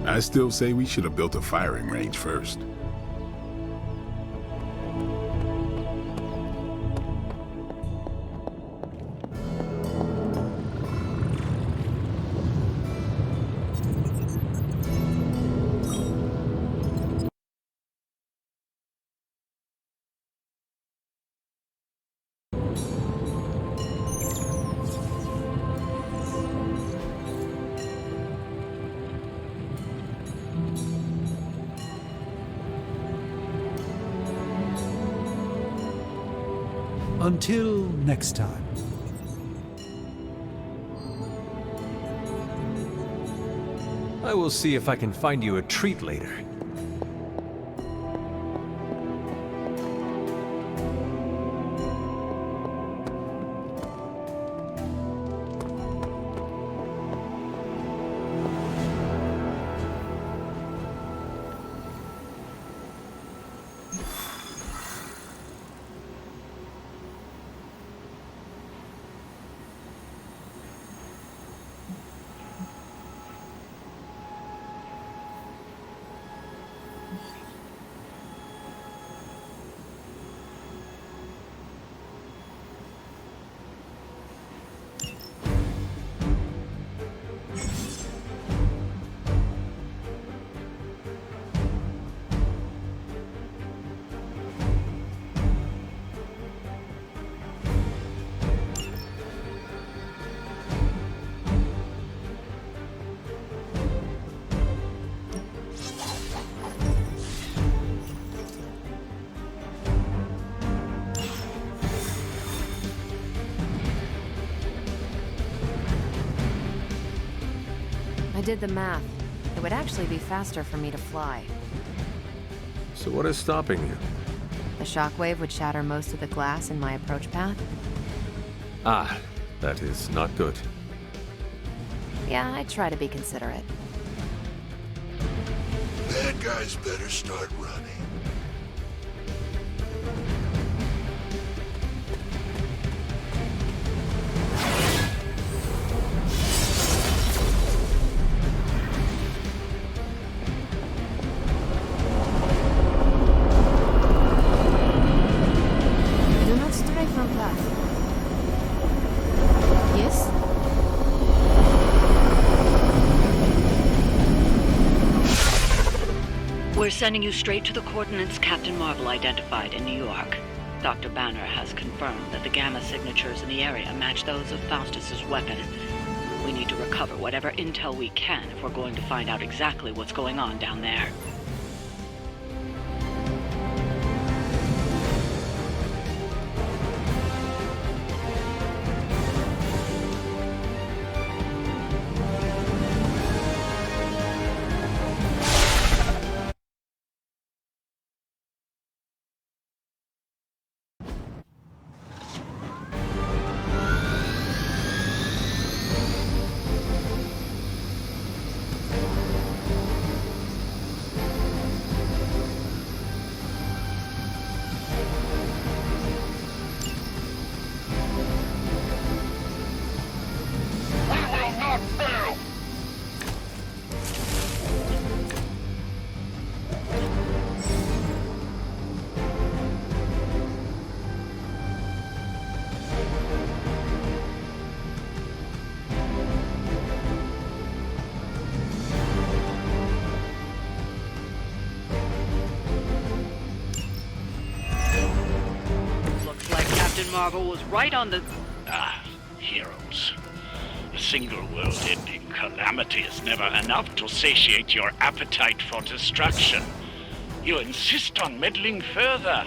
I still say we should have built a firing range first. Until next time. I will see if I can find you a treat later. I did the math. It would actually be faster for me to fly. So what is stopping you? The shockwave would shatter most of the glass in my approach path. Ah, that is not good. Yeah, I try to be considerate. Bad guys better start running. Do not stray from path. Yes? We're sending you straight to the coordinates Captain Marvel identified in New York. Dr. Banner has confirmed that the gamma signatures in the area match those of Faustus's weapon. We need to recover whatever intel we can if we're going to find out exactly what's going on down there. Looks like Captain Marvel was right on the... Heroes. A single world-ending calamity is never enough to satiate your appetite for destruction. You insist on meddling further,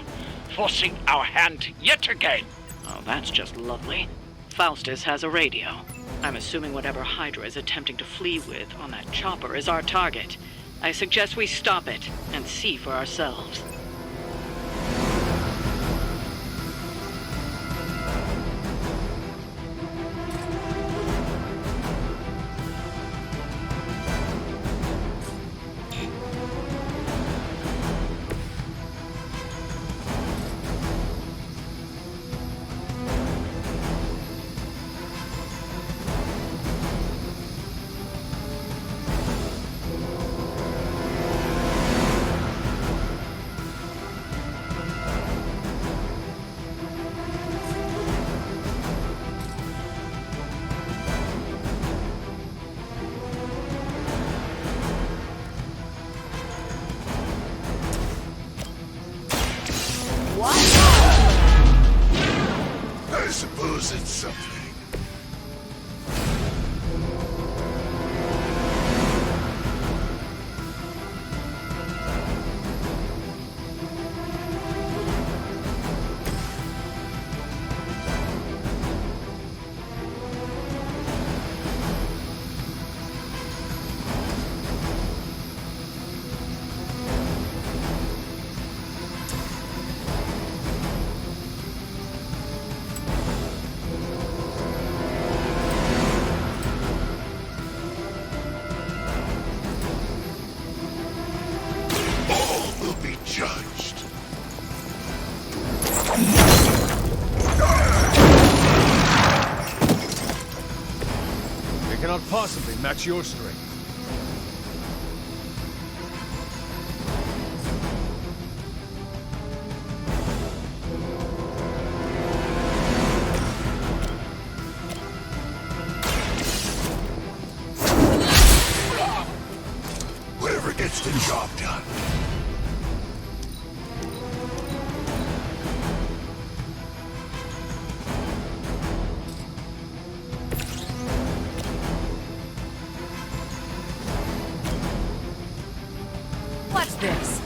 forcing our hand yet again. Oh, that's just lovely. Faustus has a radio. I'm assuming whatever Hydra is attempting to flee with on that chopper is our target. I suggest we stop it and see for ourselves. suppose it's something. Judged. They cannot possibly match your strength. Whatever gets the job done. Watch this.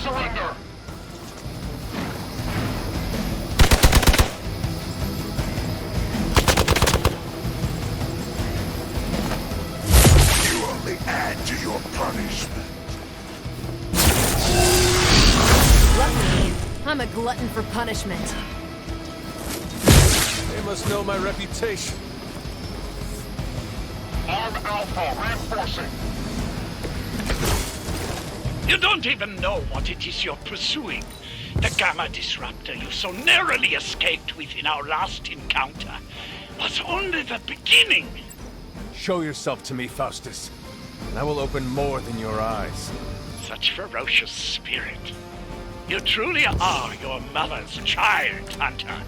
Surrender! You only add to your punishment. Luckily, I'm a glutton for punishment. They must know my reputation. Arm Alpha reinforcing. You don't even know what it is you're pursuing. The Gamma Disruptor you so narrowly escaped with in our last encounter was only the beginning. Show yourself to me, Faustus, and I will open more than your eyes. Such ferocious spirit. You truly are your mother's child, Hunter.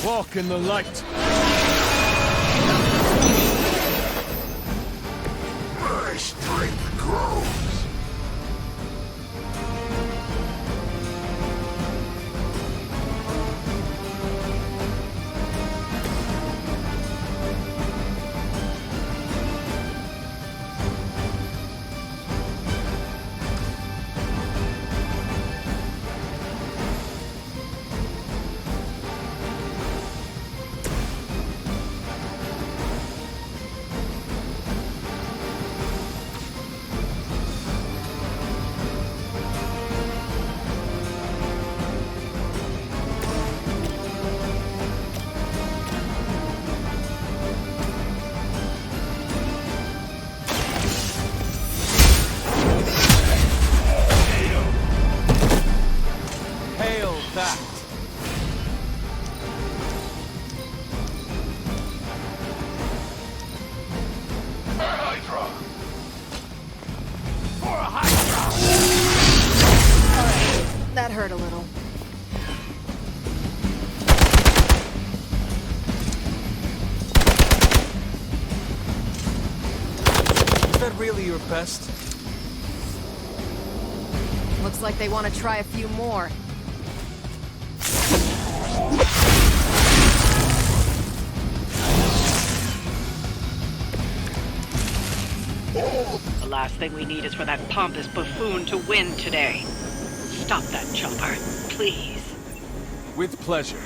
Walk in the light. My strength grows. hurt a little. Is that really your best? Looks like they want to try a few more. The last thing we need is for that pompous buffoon to win today. Stop that chopper, please. With pleasure.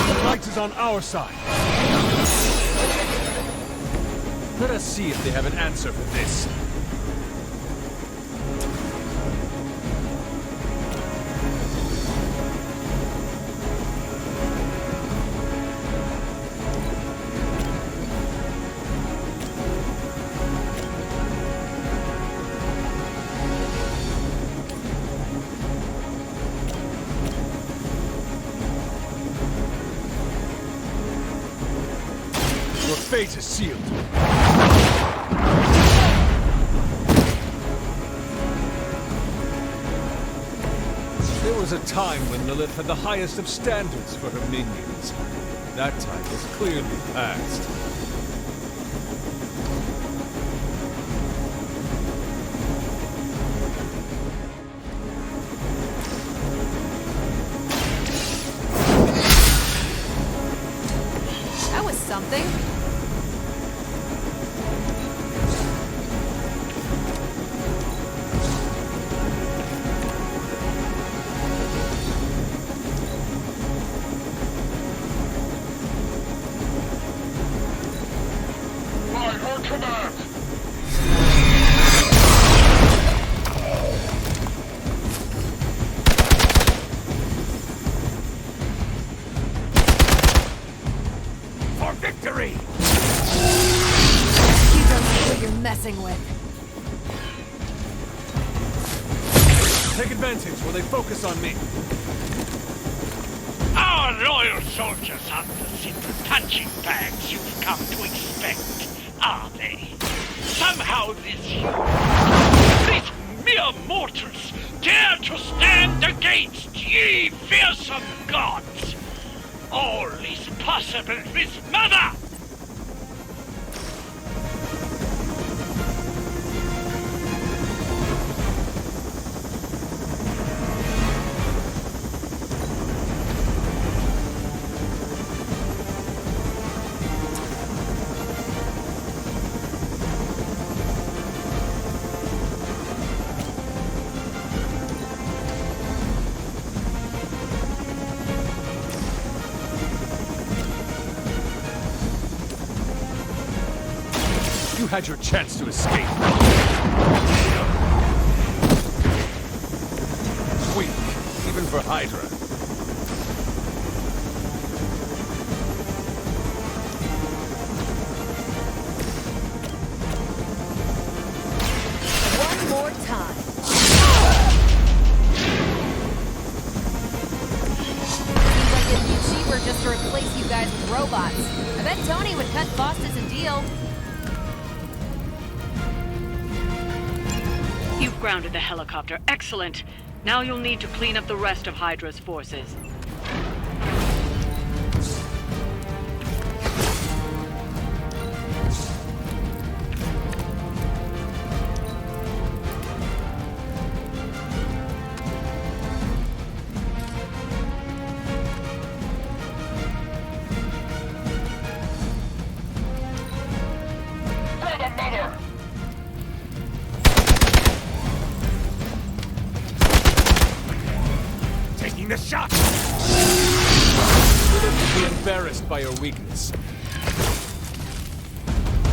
The light is on our side. Let us see if they have an answer for this. Your fate is sealed. There was a time when Lilith had the highest of standards for her minions. That time is clearly past. That was something. By her command! For victory! You don't know what you're messing with. Take advantage while they focus on me. Our loyal soldiers aren't the simple punching bags you've come to expect, are they? Somehow these mere mortals dare to stand against ye fearsome gods. All is possible with Mother! You had your chance to escape. Weak, even for Hydra. One more time. Seems like it'd be cheaper just to replace you guys with robots. I bet Tony would cut Faustus a deal. You've grounded the helicopter. Excellent. Now you'll need to clean up the rest of Hydra's forces. For the Mother! Taking the shot! Lilith will be embarrassed by your weakness.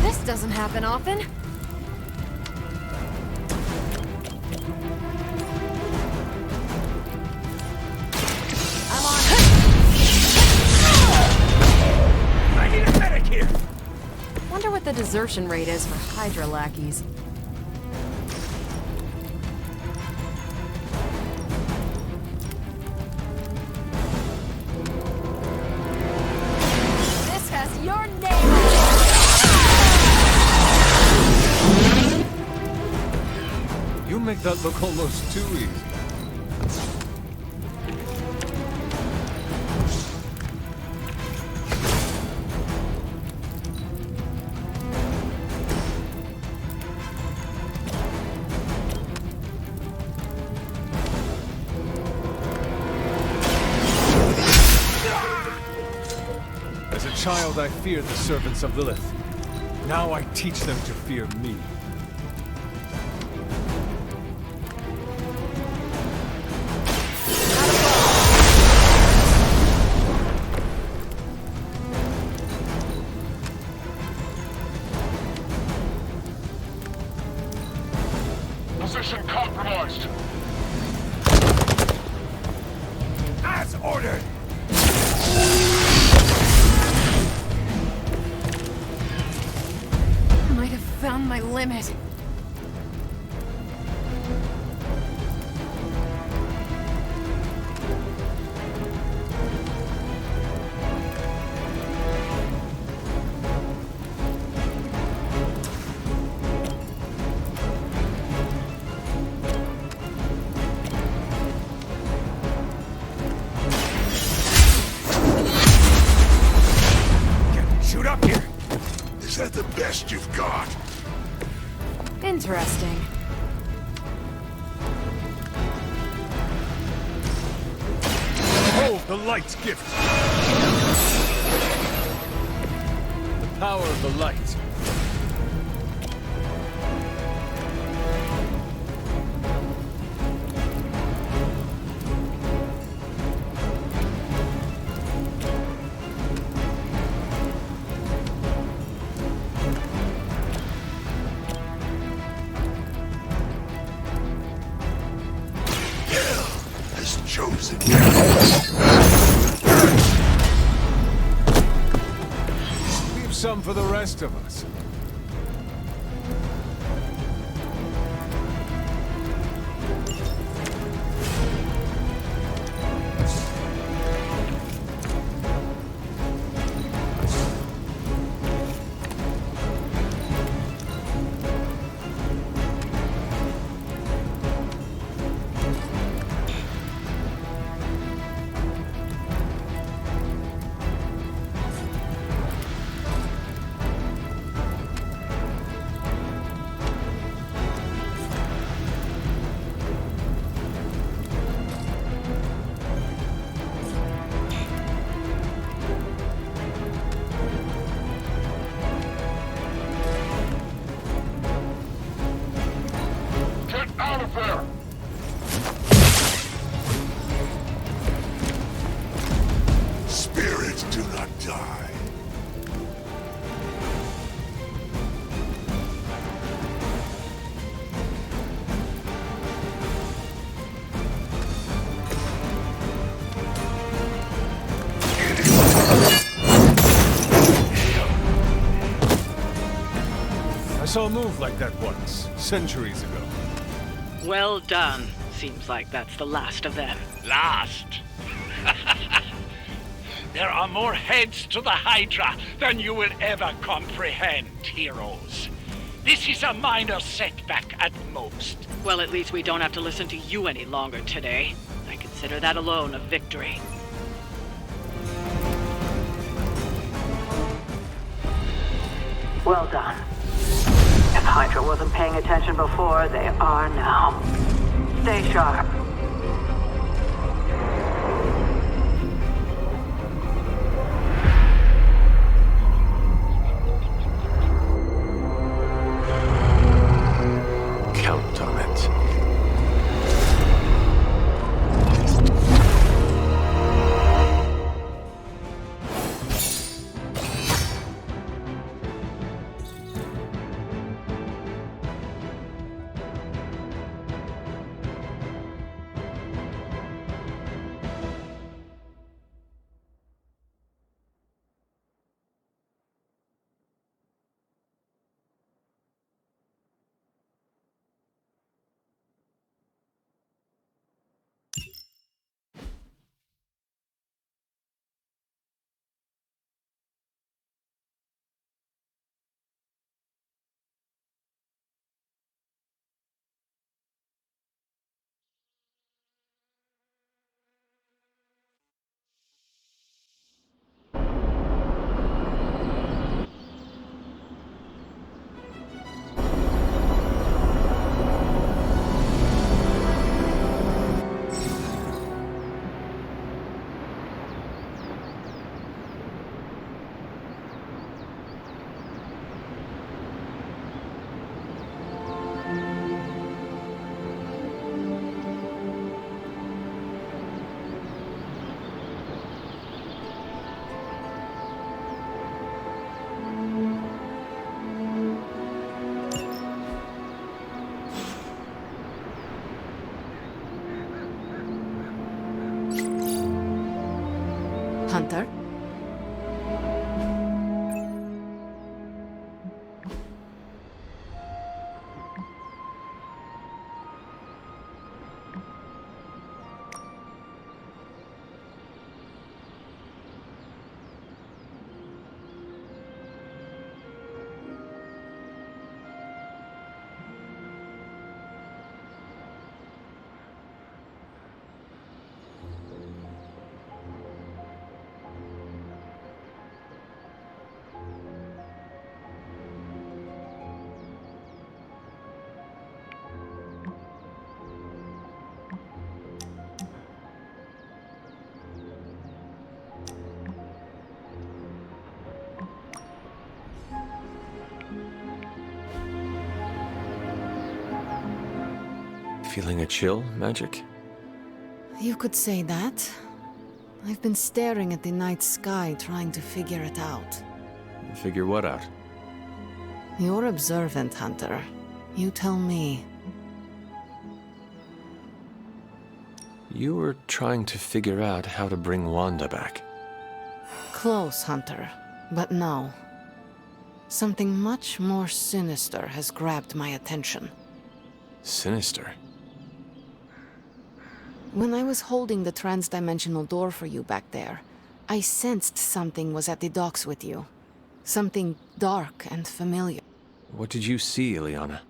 This doesn't happen often. I'm on. I need a medic here! Wonder what the desertion rate is for Hydra lackeys. make that look almost too easy. As a child, I feared the servants of Lilith. Now I teach them to fear me. Position compromised. As ordered! Might have found my limit. Shoot up here! Is that the best you've got? Interesting. Hold the light's gift! The power of the light. Chosen. Leave some for the rest of us. Out of there! Spirits do not die. I saw a move like that once, centuries ago. Well done. Seems like that's the last of them. Last? There are more heads to the Hydra than you will ever comprehend, heroes. This is a minor setback at most. Well, at least we don't have to listen to you any longer today. I consider that alone a victory. Well done. If Hydra wasn't paying attention before, they are now. Stay sharp. Count on it. Feeling a chill, Magic? You could say that. I've been staring at the night sky trying to figure it out. Figure what out? You're observant, Hunter. You tell me. You were trying to figure out how to bring Wanda back. Close, Hunter. But no. Something much more sinister has grabbed my attention. Sinister? When I was holding the trans-dimensional door for you back there, I sensed something was at the docks with you. Something dark and familiar. What did you see, Ileana?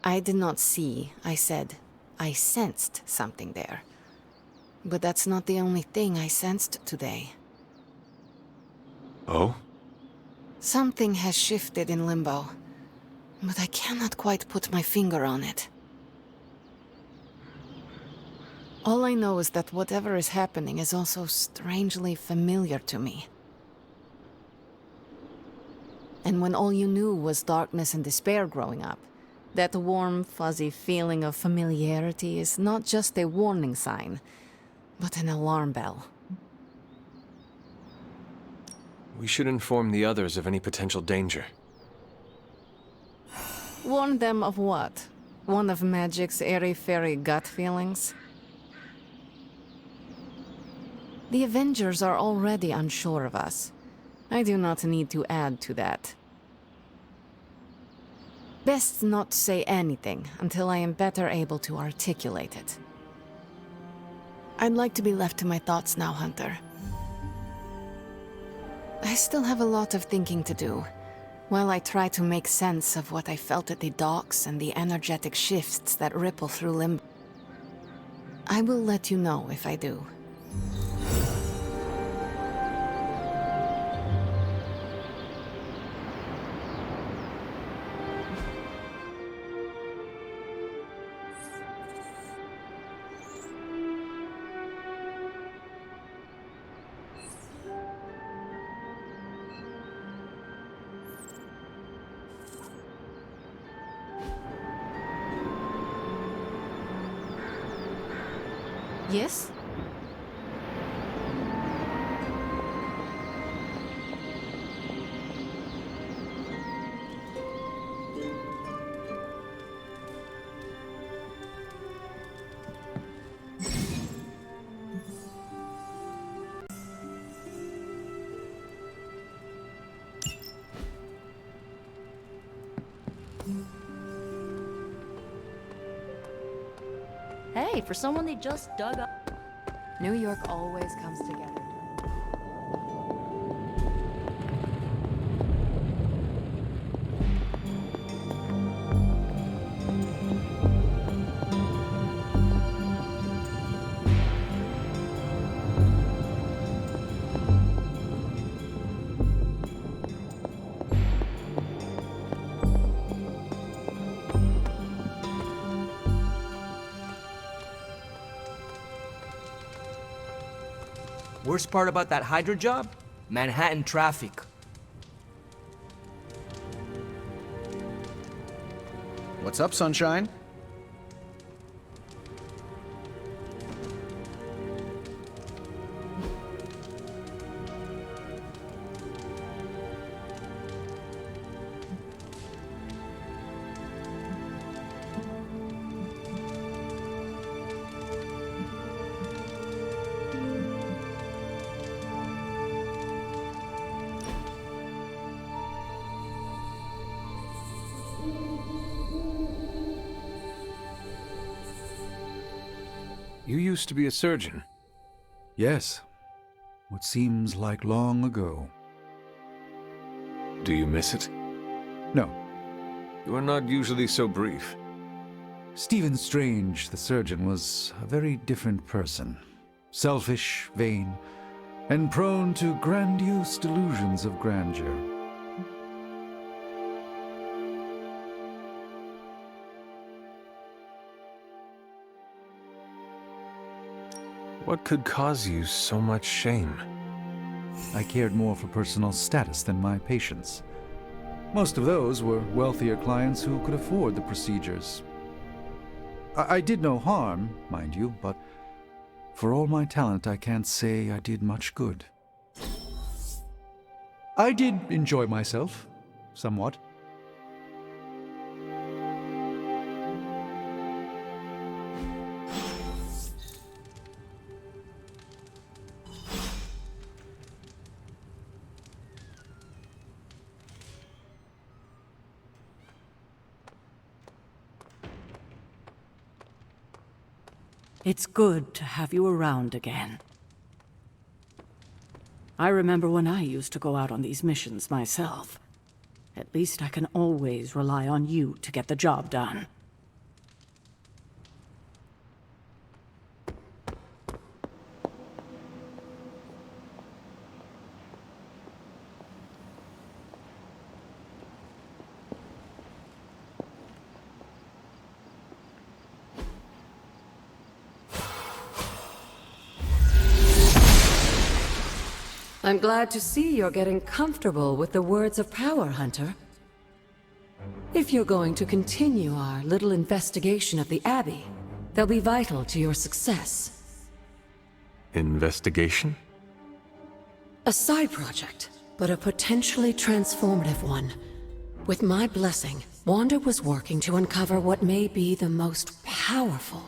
I did not see, I said. I sensed something there. But that's not the only thing I sensed today. Oh? Something has shifted in Limbo, but I cannot quite put my finger on it. All I know is that whatever is happening is also strangely familiar to me. And when all you knew was darkness and despair growing up, that warm, fuzzy feeling of familiarity is not just a warning sign, but an alarm bell. We should inform the others of any potential danger. Warn them of what? One of Magic's airy-fairy gut feelings? The Avengers are already unsure of us. I do not need to add to that. Best not say anything until I am better able to articulate it. I'd like to be left to my thoughts now, Hunter. I still have a lot of thinking to do, while I try to make sense of what I felt at the docks and the energetic shifts that ripple through Limbo. I will let you know if I do. Yes? Hey, for someone they just dug up. New York always comes together. Worst part about that Hydra job? Manhattan traffic. What's up, Sunshine? You used to be a surgeon. Yes. What seems like long ago. Do you miss it? No. You are not usually so brief. Stephen Strange, the surgeon, was a very different person. Selfish, vain, and prone to grandiose delusions of grandeur. What could cause you so much shame? I cared more for personal status than my patients. Most of those were wealthier clients who could afford the procedures. I did no harm, mind you, but for all my talent, I can't say I did much good. I did enjoy myself, somewhat. It's good to have you around again. I remember when I used to go out on these missions myself. At least I can always rely on you to get the job done. I'm glad to see you're getting comfortable with the words of power, Hunter. If you're going to continue our little investigation of the Abbey, they'll be vital to your success. Investigation? A side project, but a potentially transformative one. With my blessing, Wanda was working to uncover what may be the most powerful.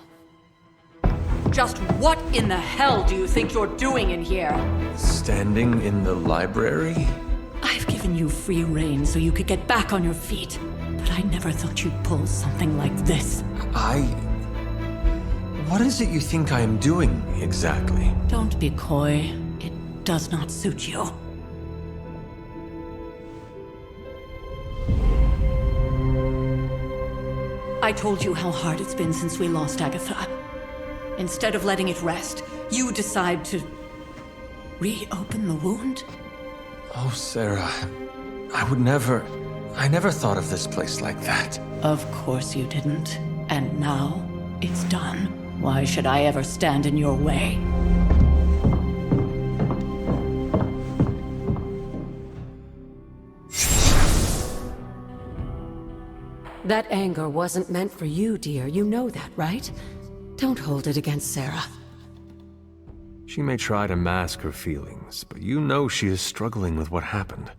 Just what in the hell do you think you're doing in here? Standing in the library? I've given you free rein so you could get back on your feet, but I never thought you'd pull something like this. What is it you think I am doing, exactly? Don't be coy. It does not suit you. I told you how hard it's been since we lost Agatha. Instead of letting it rest, you decide to reopen the wound? Oh, Sarah. I never thought of this place like that. Of course you didn't. And now, it's done. Why should I ever stand in your way? That anger wasn't meant for you, dear. You know that, right? Don't hold it against Sarah. She may try to mask her feelings, but you know she is struggling with what happened.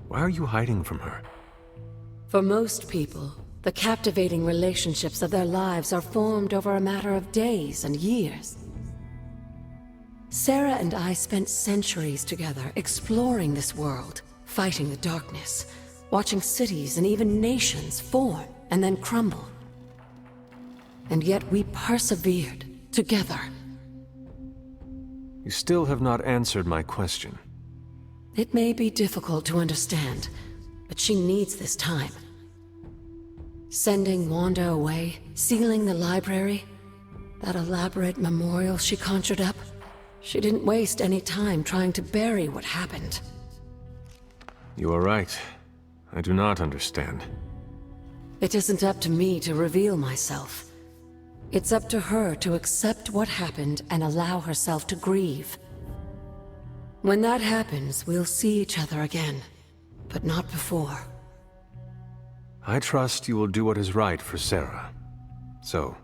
Why are you hiding from her? For most people, the captivating relationships of their lives are formed over a matter of days and years. Sarah and I spent centuries together exploring this world, fighting the darkness, watching cities and even nations form and then crumble. And yet we persevered, together. You still have not answered my question. It may be difficult to understand, but she needs this time. Sending Wanda away, sealing the library, that elaborate memorial she conjured up, she didn't waste any time trying to bury what happened. You are right. I do not understand. It isn't up to me to reveal myself. It's up to her to accept what happened and allow herself to grieve. When that happens, we'll see each other again, but not before. I trust you will do what is right for Sarah. So,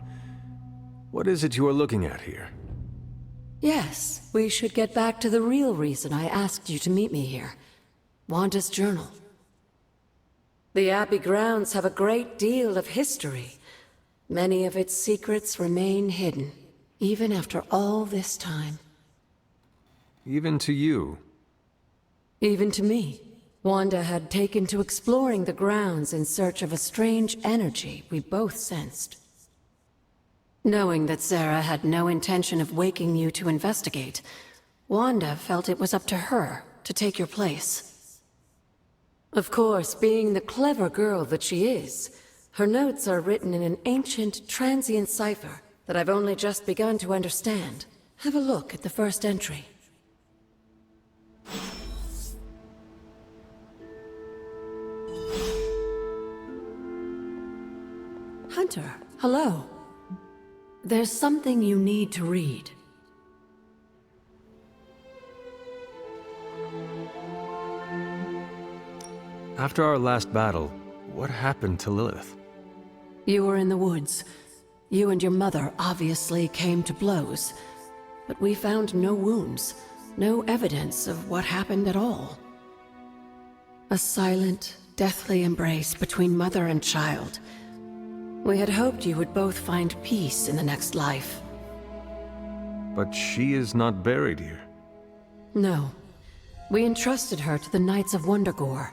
what is it you are looking at here? Yes, we should get back to the real reason I asked you to meet me here. Wanda's journal. The Abbey grounds have a great deal of history. Many of its secrets remain hidden, even after all this time. Even to you? Even to me. Wanda had taken to exploring the grounds in search of a strange energy we both sensed. Knowing that Sarah had no intention of waking you to investigate, Wanda felt it was up to her to take your place. Of course, being the clever girl that she is, her notes are written in an ancient, transient cipher that I've only just begun to understand. Have a look at the first entry. Hunter, hello. There's something you need to read. After our last battle, what happened to Lilith? You were in the woods. You and your mother obviously came to blows, but we found no wounds, no evidence of what happened at all. A silent, deathly embrace between mother and child. We had hoped you would both find peace in the next life. But she is not buried here. No. We entrusted her to the Knights of Wondergore,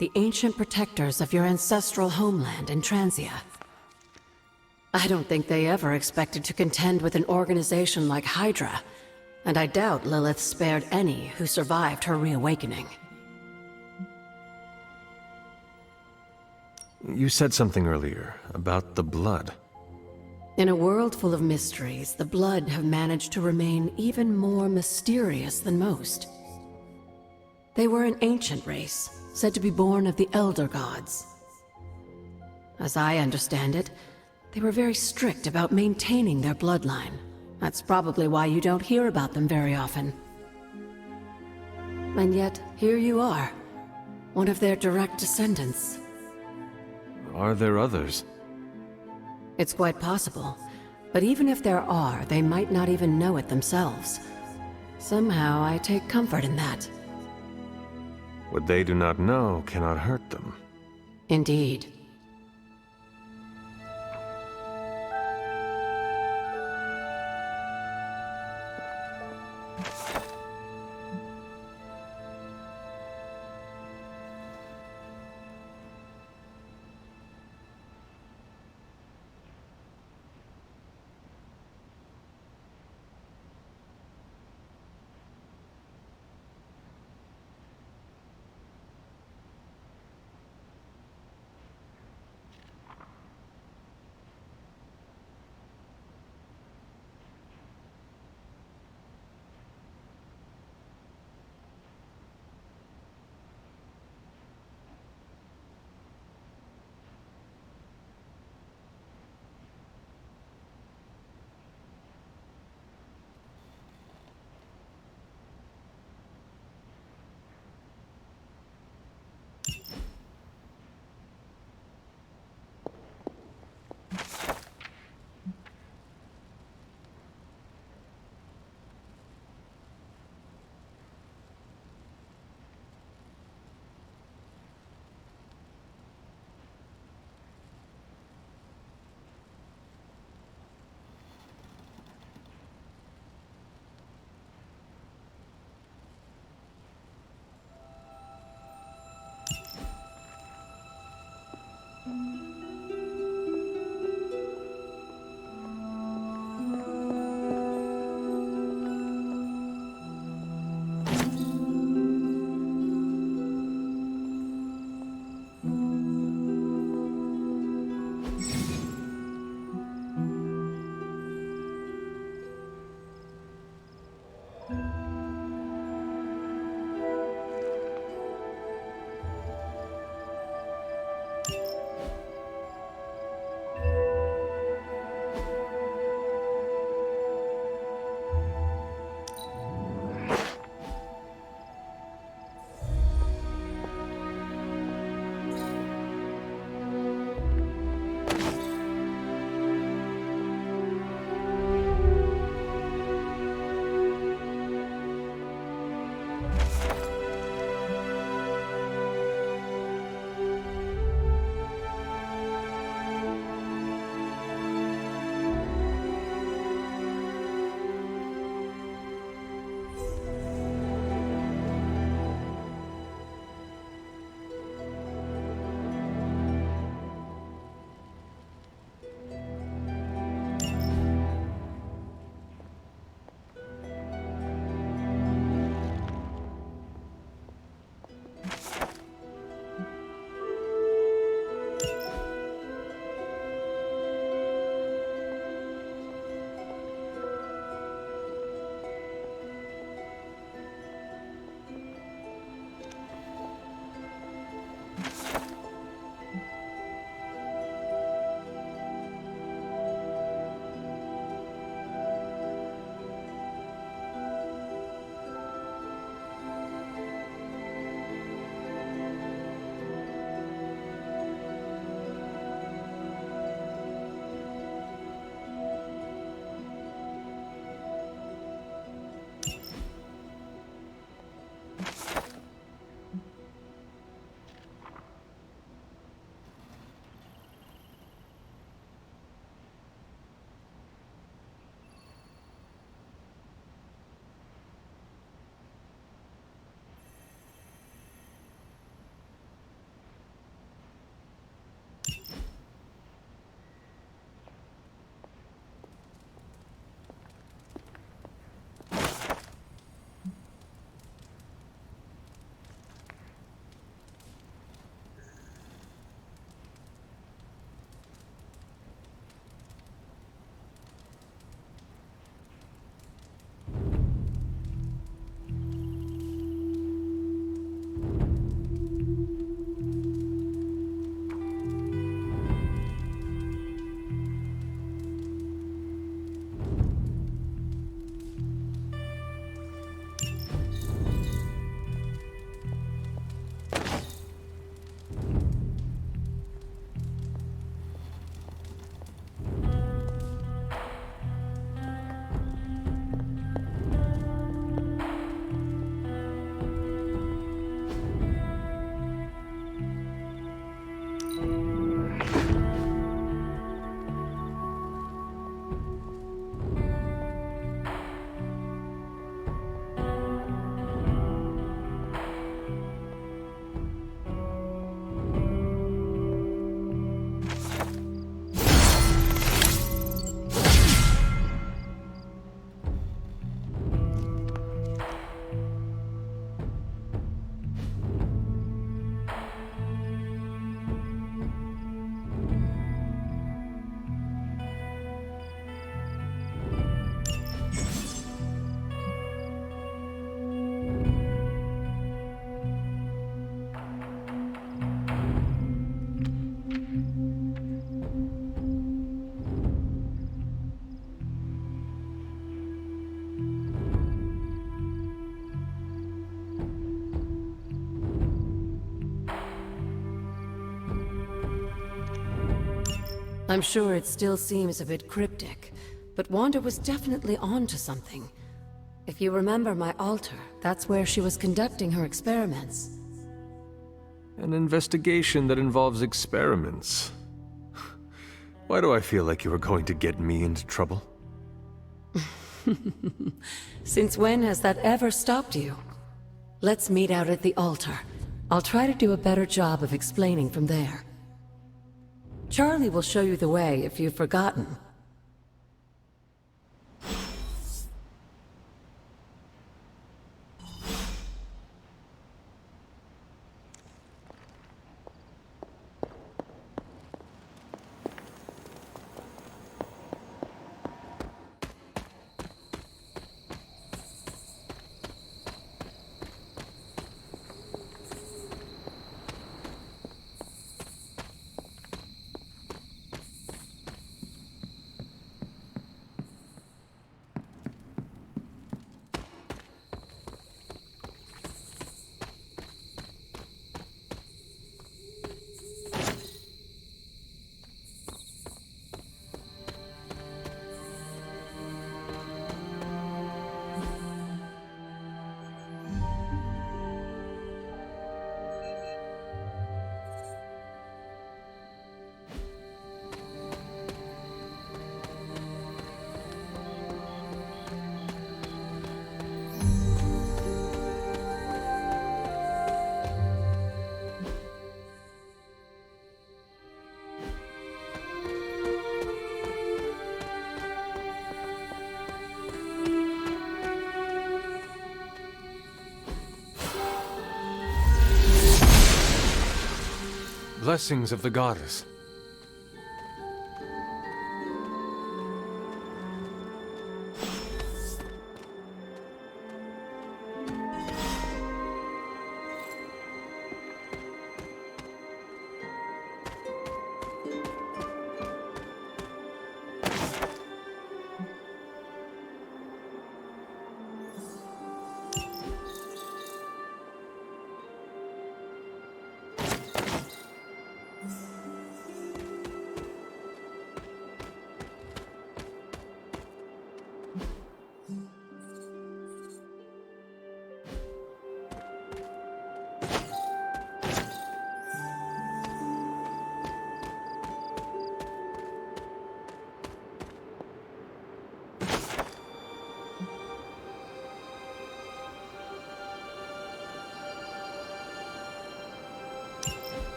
the ancient protectors of your ancestral homeland in Transia. I don't think they ever expected to contend with an organization like Hydra, and I doubt Lilith spared any who survived her reawakening. You said something earlier about the blood. In a world full of mysteries, the blood have managed to remain even more mysterious than most. They were an ancient race, said to be born of the Elder Gods. As I understand it, they were very strict about maintaining their bloodline. That's probably why you don't hear about them very often. And yet, here you are, one of their direct descendants. Are there others? It's quite possible, but even if there are, they might not even know it themselves. Somehow, I take comfort in that. What they do not know cannot hurt them. Indeed. I'm sure it still seems a bit cryptic, but Wanda was definitely onto something. If you remember my altar, that's where she was conducting her experiments. An investigation that involves experiments. Why do I feel like you are going to get me into trouble? Since when has that ever stopped you? Let's meet out at the altar. I'll try to do a better job of explaining from there. Charlie will show you the way if you've forgotten. Blessings of the goddess.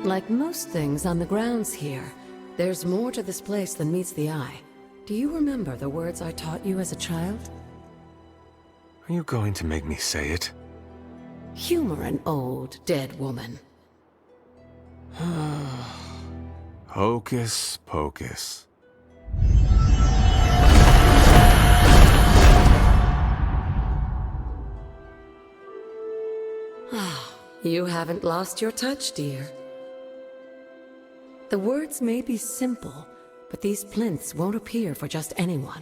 Like most things on the grounds here, there's more to this place than meets the eye. Do you remember the words I taught you as a child? Are you going to make me say it? Humor an old, dead woman. Hocus pocus. You haven't lost your touch, dear. The words may be simple, but these plinths won't appear for just anyone.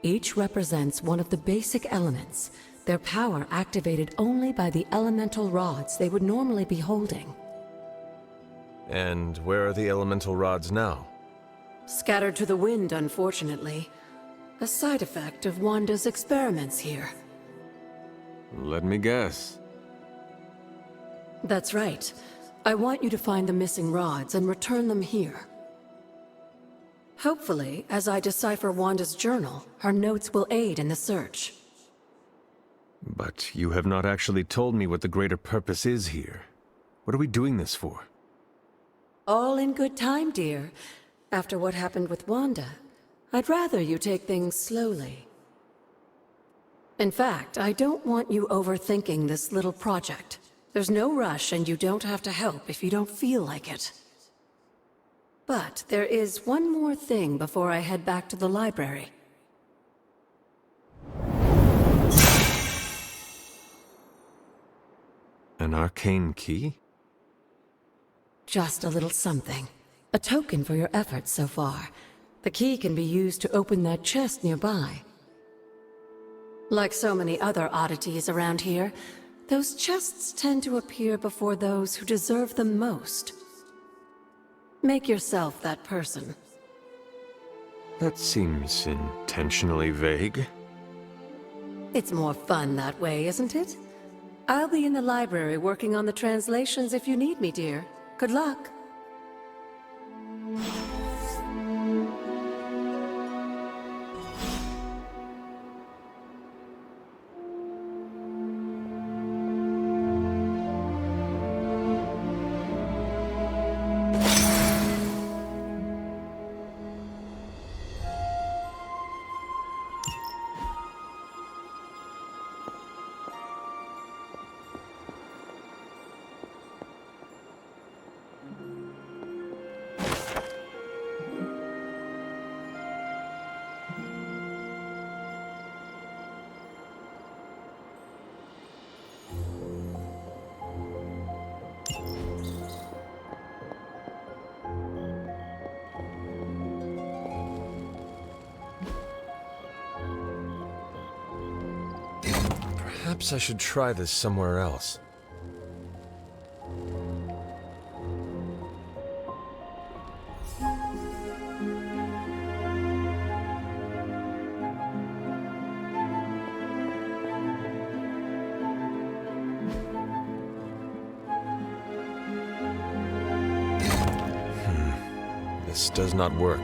Each represents one of the basic elements, their power activated only by the elemental rods they would normally be holding. And where are the elemental rods now? Scattered to the wind, unfortunately. A side effect of Wanda's experiments here. Let me guess. That's right. I want you to find the missing rods and return them here. Hopefully, as I decipher Wanda's journal, her notes will aid in the search. But you have not actually told me what the greater purpose is here. What are we doing this for? All in good time, dear. After what happened with Wanda, I'd rather you take things slowly. In fact, I don't want you overthinking this little project. There's no rush, and you don't have to help if you don't feel like it. But there is one more thing before I head back to the library. An arcane key? Just a little something. A token for your efforts so far. The key can be used to open that chest nearby. Like so many other oddities around here, those chests tend to appear before those who deserve them most. Make yourself that person. That seems intentionally vague. It's more fun that way, isn't it? I'll be in the library working on the translations if you need me, dear. Good luck. Perhaps I should try this somewhere else. This does not work.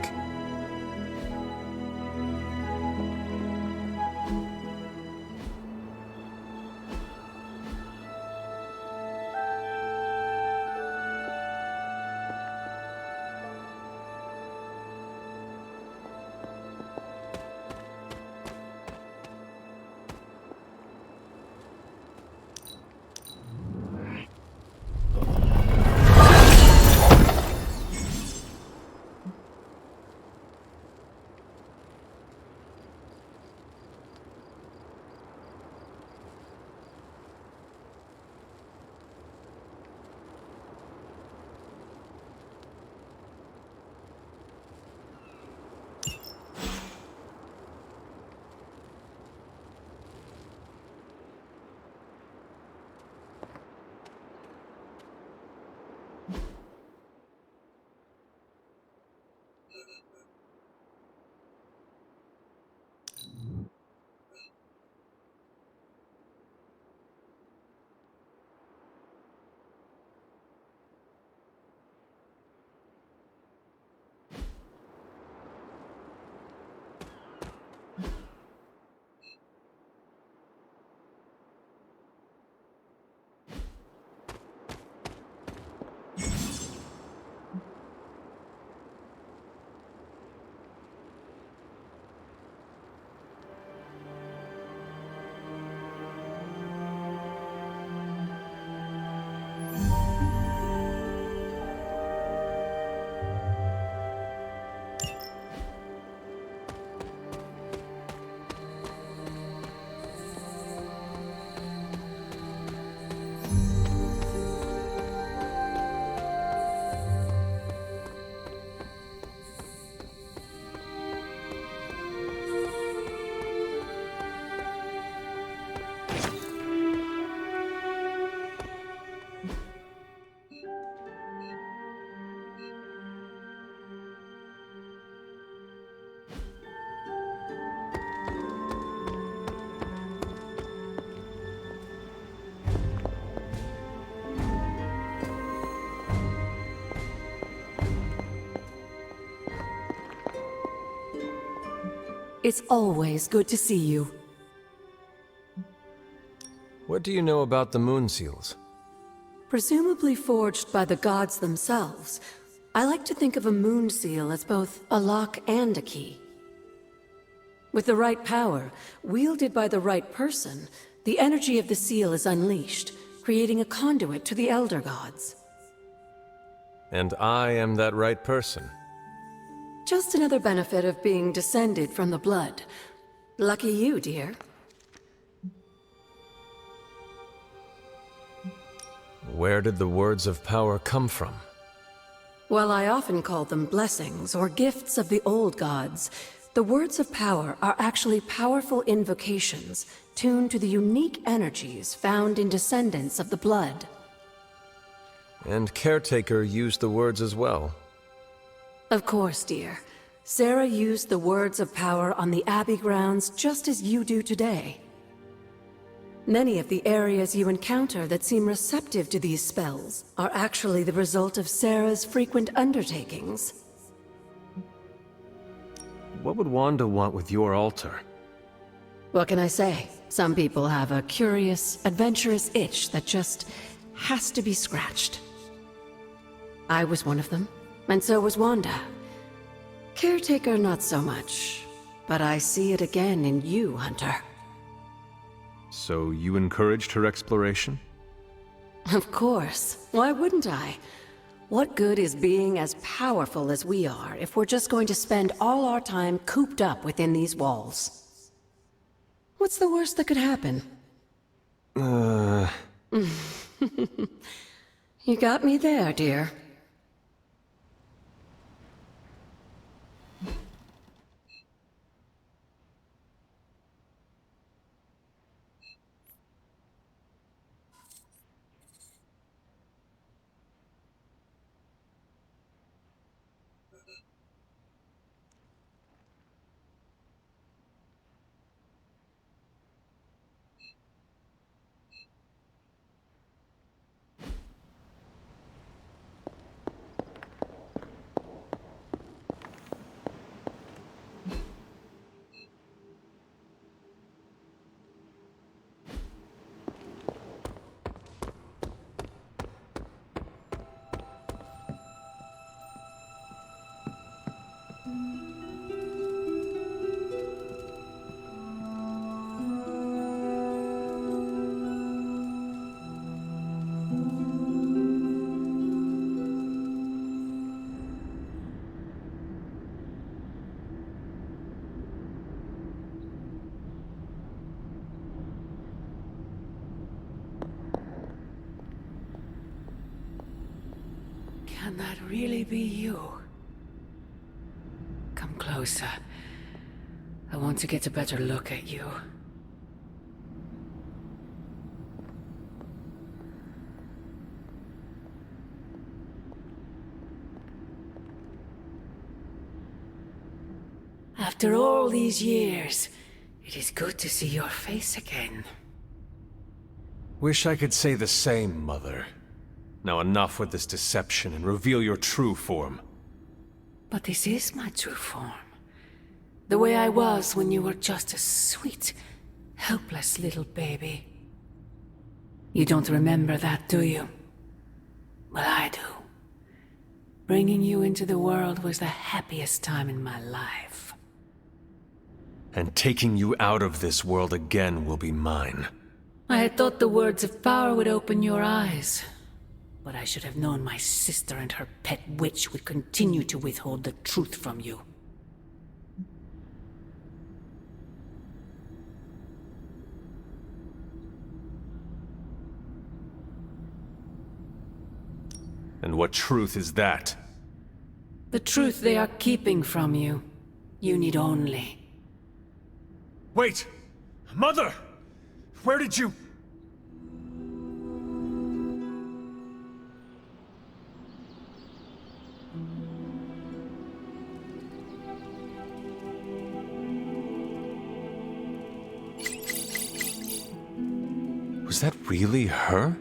It's always good to see you. What do you know about the moon seals? Presumably forged by the gods themselves, I like to think of a moon seal as both a lock and a key. With the right power, wielded by the right person, the energy of the seal is unleashed, creating a conduit to the Elder Gods. And I am that right person. Just another benefit of being descended from the blood. Lucky you, dear. Where did the words of power come from? While I often call them blessings or gifts of the old gods, the words of power are actually powerful invocations tuned to the unique energies found in descendants of the blood. And Caretaker used the words as well. Of course, dear. Sarah used the words of power on the Abbey grounds just as you do today. Many of the areas you encounter that seem receptive to these spells are actually the result of Sarah's frequent undertakings. What would Wanda want with your altar? What can I say? Some people have a curious, adventurous itch that just has to be scratched. I was one of them, and so was Wanda. Caretaker, not so much. But I see it again in you, Hunter. So you encouraged her exploration? Of course. Why wouldn't I? What good is being as powerful as we are if we're just going to spend all our time cooped up within these walls? What's the worst that could happen? You got me there, dear. Can that really be you? Come closer. I want to get a better look at you. After all these years, it is good to see your face again. Wish I could say the same, Mother. Now enough with this deception and reveal your true form. But this is my true form. The way I was when you were just a sweet, helpless little baby. You don't remember that, do you? Well, I do. Bringing you into the world was the happiest time in my life. And taking you out of this world again will be mine. I had thought the words of power would open your eyes. But I should have known my sister and her pet witch would continue to withhold the truth from you. And what truth is that? The truth they are keeping from you. You need only. Wait! Mother! Where did you... Was that really her?